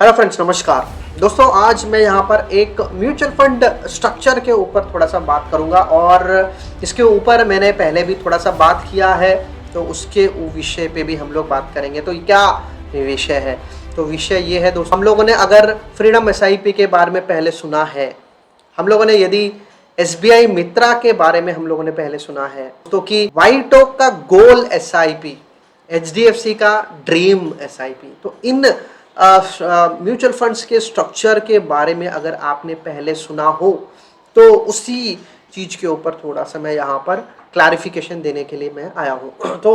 Hello friends, नमस्कार दोस्तों। आज मैं यहाँ पर एक म्यूचुअल फंड स्ट्रक्चर के ऊपर थोड़ा सा बात करूँगा और इसके ऊपर मैंने पहले भी थोड़ा सा बात किया है, तो उसके विषय पे भी हम लोग बात करेंगे। तो क्या विषय है? तो विषय ये है दोस्तों, हम लोगों ने अगर फ्रीडम SIP के बारे में पहले सुना है, हम लोगों ने यदि SBI मित्रा के बारे में हम लोगों ने पहले सुना है, तो कि वाइटोक का गोल SIP, HDFC का ड्रीम SIP, तो इन म्यूचुअल फंड्स के स्ट्रक्चर के बारे में अगर आपने पहले सुना हो तो उसी चीज़ के ऊपर थोड़ा सा मैं यहाँ पर क्लैरिफिकेशन देने के लिए मैं आया हूँ। तो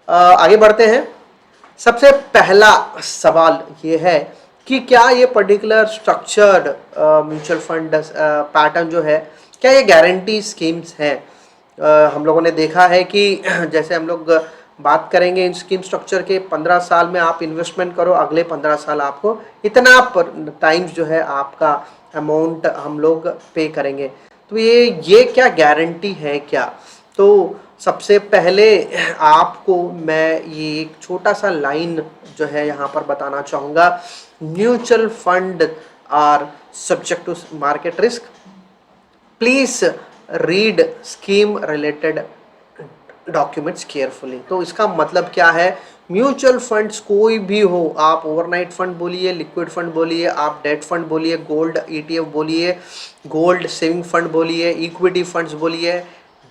आगे बढ़ते हैं। सबसे पहला सवाल ये है कि क्या ये particular structured mutual fund pattern जो है, क्या ये गारंटी स्कीम्स हैं? हम लोगों ने देखा है कि जैसे हम लोग बात करेंगे इन स्कीम स्ट्रक्चर के, 15 साल में आप इन्वेस्टमेंट करो, अगले 15 साल आपको इतना टाइम्स जो है आपका अमाउंट हम लोग पे करेंगे। तो ये क्या गारंटी है क्या? तो सबसे पहले आपको मैं ये एक छोटा सा लाइन जो है यहाँ पर बताना चाहूँगा। Mutual fund are subject to market risk, please read scheme related documents carefully. तो इसका मतलब क्या है? म्यूचुअल फंड्स कोई भी हो, आप ओवरनाइट फंड बोलिए, लिक्विड फंड बोलिए, आप डेट फंड बोलिए, गोल्ड ETF बोलिए, गोल्ड सेविंग फंड बोलिए, इक्विटी फंड्स बोलिए,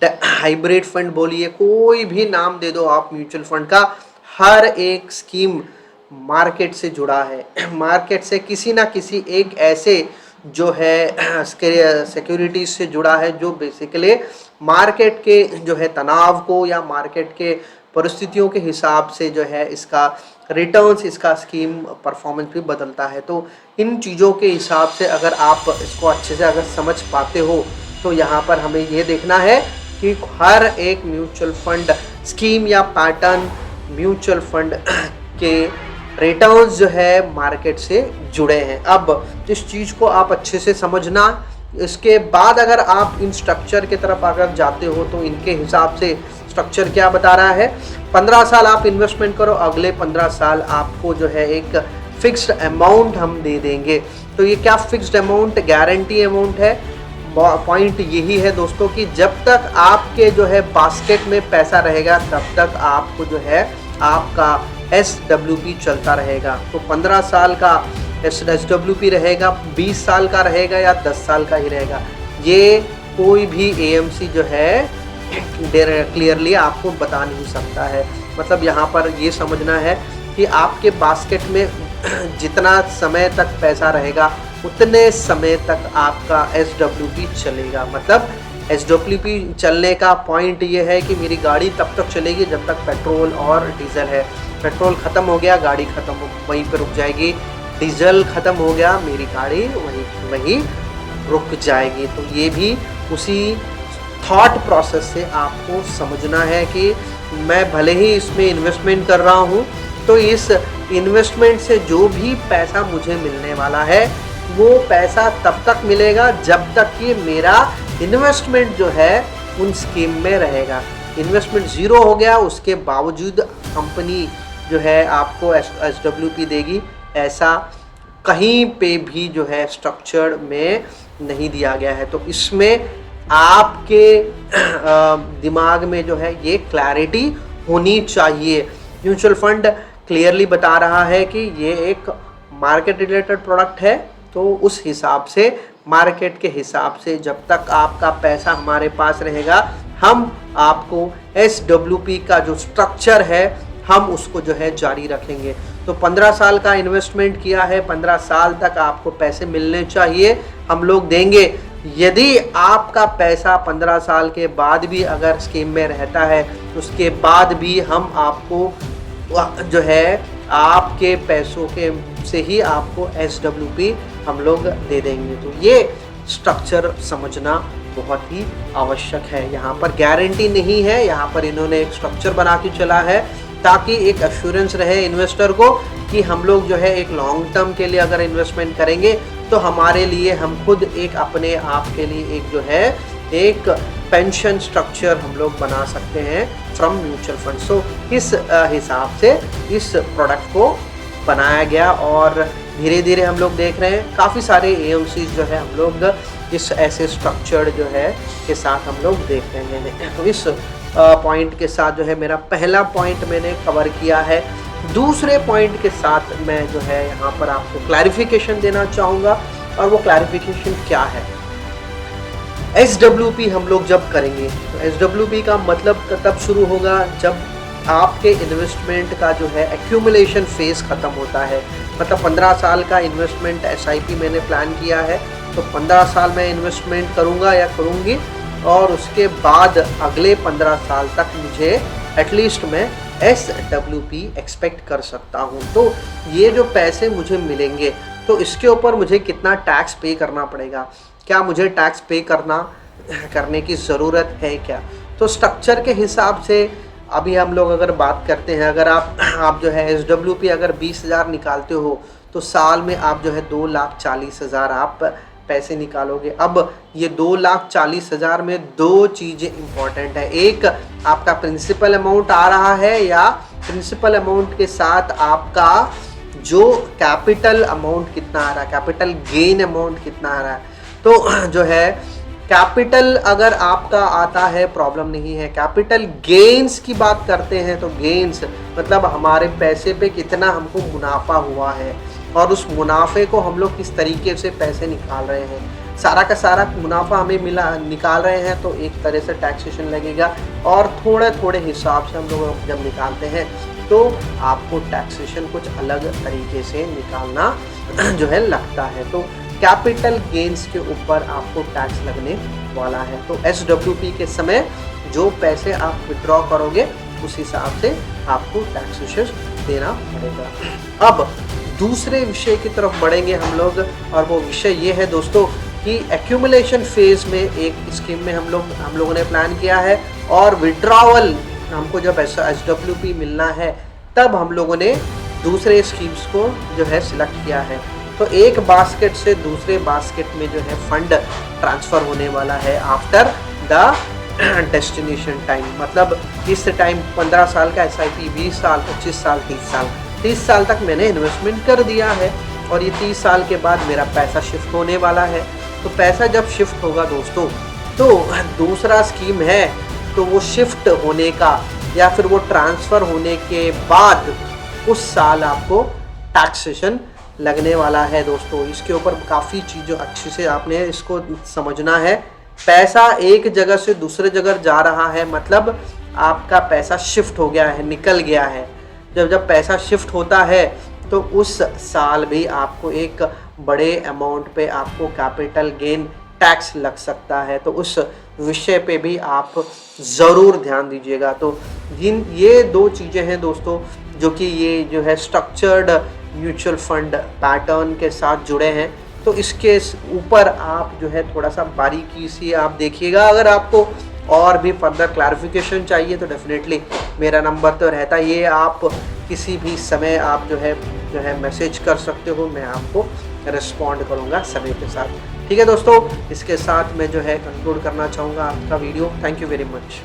हाइब्रिड फंड बोलिए, कोई भी नाम दे दो आप म्यूचुअल फंड का, हर एक स्कीम मार्केट से जुड़ा है। मार्केट से किसी ना किसी एक ऐसे जो है सिक्योरिटीज से जुड़ा है जो बेसिकली मार्केट के जो है तनाव को या मार्केट के परिस्थितियों के हिसाब से जो है इसका रिटर्न्स, इसका स्कीम परफॉर्मेंस भी बदलता है। तो इन चीज़ों के हिसाब से अगर आप इसको अच्छे से अगर समझ पाते हो तो यहाँ पर हमें ये देखना है कि हर एक म्यूचुअल फंड स्कीम या पैटर्न म्यूचुअल फंड के रिटर्न्स जो है मार्केट से जुड़े हैं। अब इस चीज़ को आप अच्छे से समझना। इसके बाद अगर आप इन स्ट्रक्चर की तरफ अगर जाते हो तो इनके हिसाब से स्ट्रक्चर क्या बता रहा है? 15 साल आप इन्वेस्टमेंट करो, अगले 15 साल आपको जो है एक फिक्स्ड अमाउंट हम दे देंगे। तो ये क्या फिक्स्ड अमाउंट, गारंटी अमाउंट है? पॉइंट यही है दोस्तों कि जब तक आपके जो है बास्केट में पैसा रहेगा तब तक आपको जो है आपका SWP चलता रहेगा। तो 15 साल का SWP रहेगा, 20 साल का रहेगा या 10 साल का ही रहेगा, ये कोई भी AMC जो है क्लियरली आपको बता नहीं सकता है। मतलब यहाँ पर ये समझना है कि आपके बास्केट में जितना समय तक पैसा रहेगा उतने समय तक आपका SWP चलेगा। मतलब SWP चलने का पॉइंट ये है कि मेरी गाड़ी तब तक चलेगी जब तक पेट्रोल और डीजल है। पेट्रोल ख़त्म हो गया, गाड़ी ख़त्म, वहीं पर रुक जाएगी। डीजल ख़त्म हो गया, मेरी गाड़ी वहीं रुक जाएगी। तो ये भी उसी थॉट प्रोसेस से आपको समझना है कि मैं भले ही इसमें इन्वेस्टमेंट कर रहा हूँ, तो इस इन्वेस्टमेंट से जो भी पैसा मुझे मिलने वाला है वो पैसा तब तक मिलेगा जब तक कि मेरा इन्वेस्टमेंट जो है उन स्कीम में रहेगा। इन्वेस्टमेंट ज़ीरो हो गया उसके बावजूद कंपनी जो है आपको SWP देगी, ऐसा कहीं पे भी जो है स्ट्रक्चर में नहीं दिया गया है। तो इसमें आपके दिमाग में जो है ये क्लैरिटी होनी चाहिए। म्यूचुअल फंड क्लियरली बता रहा है कि ये एक मार्केट रिलेटेड प्रोडक्ट है, तो उस हिसाब से मार्केट के हिसाब से जब तक आपका पैसा हमारे पास रहेगा हम आपको SWP का जो स्ट्रक्चर है हम उसको जो है जारी रखेंगे। तो 15 साल का इन्वेस्टमेंट किया है, 15 साल तक आपको पैसे मिलने चाहिए, हम लोग देंगे। यदि आपका पैसा 15 साल के बाद भी अगर स्कीम में रहता है उसके बाद भी हम आपको जो है आपके पैसों के से ही आपको SWP हम लोग दे देंगे। तो ये स्ट्रक्चर समझना बहुत ही आवश्यक है। यहाँ पर गारंटी नहीं है, यहाँ पर इन्होंने एक स्ट्रक्चर बना के चला है ताकि एक एश्योरेंस रहे इन्वेस्टर को कि हम लोग जो है एक लॉन्ग टर्म के लिए अगर इन्वेस्टमेंट करेंगे तो हमारे लिए हम खुद एक अपने आप के लिए एक जो है एक पेंशन स्ट्रक्चर हम लोग बना सकते हैं फ्रॉम म्यूचुअल फंड। सो इस हिसाब से इस प्रोडक्ट को बनाया गया और धीरे धीरे हम लोग देख रहे हैं काफ़ी सारे AMCs जो है हम लोग इस ऐसे स्ट्रक्चर जो है के साथ हम लोग देख रहे हैं। तो इस पॉइंट के साथ जो है मेरा पहला पॉइंट मैंने कवर किया है। दूसरे पॉइंट के साथ मैं जो है यहाँ पर आपको क्लैरिफिकेशन देना चाहूँगा और वो क्लैरिफिकेशन क्या है। SWP हम लोग जब करेंगे तो SWP का मतलब तब शुरू होगा जब आपके इन्वेस्टमेंट का जो है एक्यूमुलेशन फेज ख़त्म होता है। मतलब 15 साल का इन्वेस्टमेंट SIP मैंने प्लान किया है तो 15 साल में इन्वेस्टमेंट करूँगा या करूँगी और उसके बाद अगले 15 साल तक मुझे एटलीस्ट मैं SWP एक्सपेक्ट कर सकता हूँ। तो ये जो पैसे मुझे मिलेंगे तो इसके ऊपर मुझे कितना टैक्स पे करना पड़ेगा, क्या मुझे टैक्स पे करने की ज़रूरत है क्या। तो स्ट्रक्चर के हिसाब से अभी हम लोग अगर बात करते हैं, अगर आप जो है SWP अगर 20,000 निकालते हो तो साल में आप जो है 2,40,000 आप पैसे निकालोगे। अब ये 2,40,000 में दो चीज़ें इंपॉर्टेंट है, एक आपका प्रिंसिपल अमाउंट आ रहा है या प्रिंसिपल अमाउंट के साथ आपका जो कैपिटल अमाउंट कितना आ रहा है, कैपिटल गेन अमाउंट कितना आ रहा है। तो जो है कैपिटल अगर आपका आता है प्रॉब्लम नहीं है। कैपिटल गेन्स की बात करते हैं तो गेन्स मतलब हमारे पैसे पे कितना हमको मुनाफा हुआ है और उस मुनाफे को हम लोग किस तरीके से पैसे निकाल रहे हैं। सारा का सारा मुनाफा हमें निकाल रहे हैं तो एक तरह से टैक्सेशन लगेगा और थोड़े थोड़े हिसाब से हम लोग जब निकालते हैं तो आपको टैक्सेशन कुछ अलग तरीके से निकालना जो है लगता है। तो कैपिटल गेन्स के ऊपर आपको टैक्स लगने वाला है। तो SWP के समय जो पैसे आप विड्रॉ करोगे उस हिसाब से आपको टैक्सेशन देना पड़ेगा। अब दूसरे विषय की तरफ बढ़ेंगे हम लोग और वो विषय ये है दोस्तों कि एक्यूमुलेशन फेज में एक स्कीम में हम लोगों ने प्लान किया है और विड्रॉवल हमको जब SWP मिलना है तब हम लोगों ने दूसरे स्कीम्स को जो है सिलेक्ट किया है। तो एक बास्केट से दूसरे बास्केट में जो है फंड ट्रांसफ़र होने वाला है आफ्टर द डेस्टिनेशन टाइम। मतलब इस टाइम 15 साल का SIP 20 साल 25 साल 30 साल तक मैंने इन्वेस्टमेंट कर दिया है और ये 30 साल के बाद मेरा पैसा शिफ्ट होने वाला है। तो पैसा जब शिफ्ट होगा दोस्तों तो दूसरा स्कीम है तो वो शिफ्ट होने का या फिर वो ट्रांसफ़र होने के बाद उस साल आपको टैक्सेशन लगने वाला है दोस्तों। इसके ऊपर काफ़ी चीज़ों अच्छे से आपने इसको समझना है। पैसा एक जगह से दूसरे जगह जा रहा है मतलब आपका पैसा शिफ्ट हो गया है, निकल गया है। जब पैसा शिफ्ट होता है तो उस साल भी आपको एक बड़े अमाउंट पे आपको कैपिटल गेन टैक्स लग सकता है। तो उस विषय पे भी आप ज़रूर ध्यान दीजिएगा। तो ये दो चीज़ें हैं दोस्तों जो कि ये जो है स्ट्रक्चर्ड म्यूचुअल फंड पैटर्न के साथ जुड़े हैं। तो इसके ऊपर आप जो है थोड़ा सा बारीकी से आप देखिएगा। अगर आपको और भी फर्दर क्लैरिफिकेशन चाहिए तो डेफिनेटली मेरा नंबर तो रहता है, ये आप किसी भी समय आप जो है मैसेज कर सकते हो, मैं आपको रिस्पॉन्ड करूँगा समय के साथ। ठीक है दोस्तों, इसके साथ मैं जो है कंक्लूड करना चाहूँगा आपका video. Thank you very much.